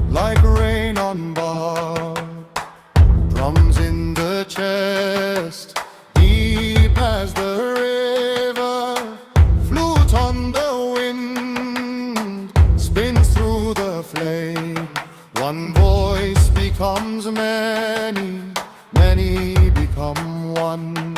Like rain on bark, drums in the chest, deep as the river, flute on the wind, spins through the flame. One voice becomes many, many become one.